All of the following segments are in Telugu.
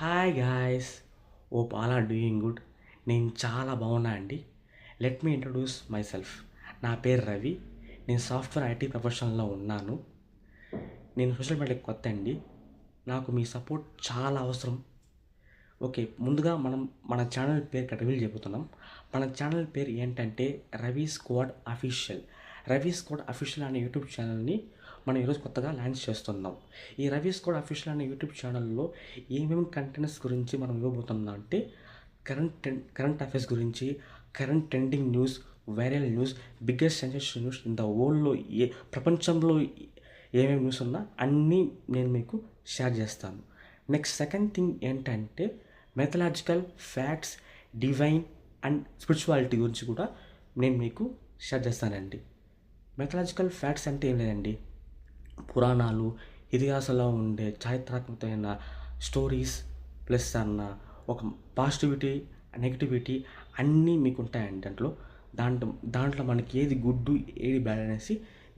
Hi guys, hope all are doing good. నేను చాలా బాగున్నా అండి. Let me introduce myself. నా పేరు రవి. నేను సాఫ్ట్వేర్ ఐటీ ప్రొఫెషనల్లో ఉన్నాను. నేను సోషల్ మీడియాకి కొత్త అండి. నాకు మీ సపోర్ట్ చాలా అవసరం. ఓకే, ముందుగా మన ఛానల్ పేరు రివీల్ చెబుతున్నాం. మన ఛానల్ పేరు ఏంటంటే Ravi squad official. Ravi squad official అనే యూట్యూబ్ ఛానల్ని మనం ఈరోజు కొత్తగా లాంచ్ చేస్తున్నాం. ఈ రవి స్క్వాడ్ అఫీషియల్ అనే యూట్యూబ్ ఛానల్లో ఏమేమి కంటెంట్స్ గురించి మనం ఇవ్వబోతున్నాం అంటే కరెంట్ అఫైర్స్ గురించి, current trending news, viral news, biggest sensation news in the వరల్డ్లో ప్రపంచంలో ఏమేమి న్యూస్ ఉన్నా అన్నీ నేను మీకు షేర్ చేస్తాను. నెక్స్ట్ సెకండ్ థింగ్ ఏంటంటే mythological facts, divine and spirituality గురించి కూడా నేను మీకు షేర్ చేస్తానండి. మెథలాజికల్ ఫ్యాక్ట్స్ అంటే ఏం లేదండి, పురాణాలు, ఇతిహాసాల్లో ఉండే చారిత్రాత్మకమైన స్టోరీస్ ప్లస్ ఒక పాజిటివిటీ, నెగిటివిటీ అన్నీ మీకు ఉంటాయండి. దాంట్లో మనకి ఏది గుడ్ ఏది బ్యాడ్ అనేసి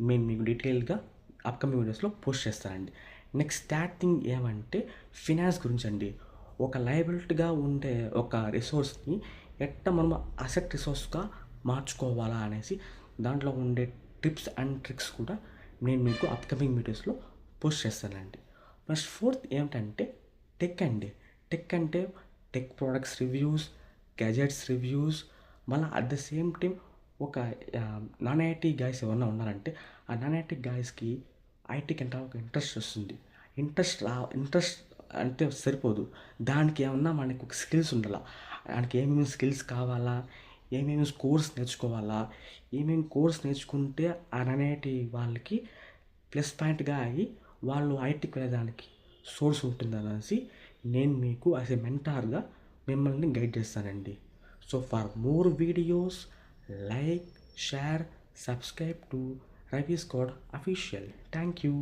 మేము మీకు డీటెయిల్గా అప్కమింగ్ వీడియోస్లో పోస్ట్ చేస్తానండి. నెక్స్ట్ థర్డ్ థింగ్ ఏమంటే ఫినాన్స్ గురించి అండి. ఒక లయబిలిటీగా ఉండే ఒక రిసోర్స్ని మనం అసెట్ రిసోర్స్గా మార్చుకోవాలా అనేసి దాంట్లో ఉండే టిప్స్ అండ్ ట్రిక్స్ కూడా నేను మీకు అప్కమింగ్ వీడియోస్లో పోస్ట్ చేస్తానండి. నెక్స్ట్ ఫోర్త్ ఏమిటంటే టెక్ అండి. టెక్ అంటే tech products reviews, gadgets reviews, మళ్ళీ అట్ ద సేమ్ టైం ఒక నాన్ ఐటీ గాయస్ ఎవరన్నా ఉన్నారంటే ఆ నాన్ ఐటీ గాయస్కి ఐటీకి అంటే ఒక ఇంట్రెస్ట్ వస్తుంది. ఇంట్రెస్ట్ అంటే సరిపోదు, దానికి ఏమన్నా మనకు ఒక స్కిల్స్ ఉండాలా. దానికి ఏమేమి స్కిల్స్ కావాలా, ఏమేమి కోర్స్ నేర్చుకోవాలా, ఏమేమి కోర్స్ నేర్చుకుంటే ఆ ఐటీ వాళ్ళకి ప్లస్ పాయింట్గా అయ్యి వాళ్ళు ఐటీకి వెళ్ళడానికి సోర్స్ ఉంటుంది అనేసి నేను మీకు యాజ్ ఎ మెంటార్గా మిమ్మల్ని గైడ్ చేస్తానండి. So for more videos like, share, subscribe to Ravi squad official. Thank you.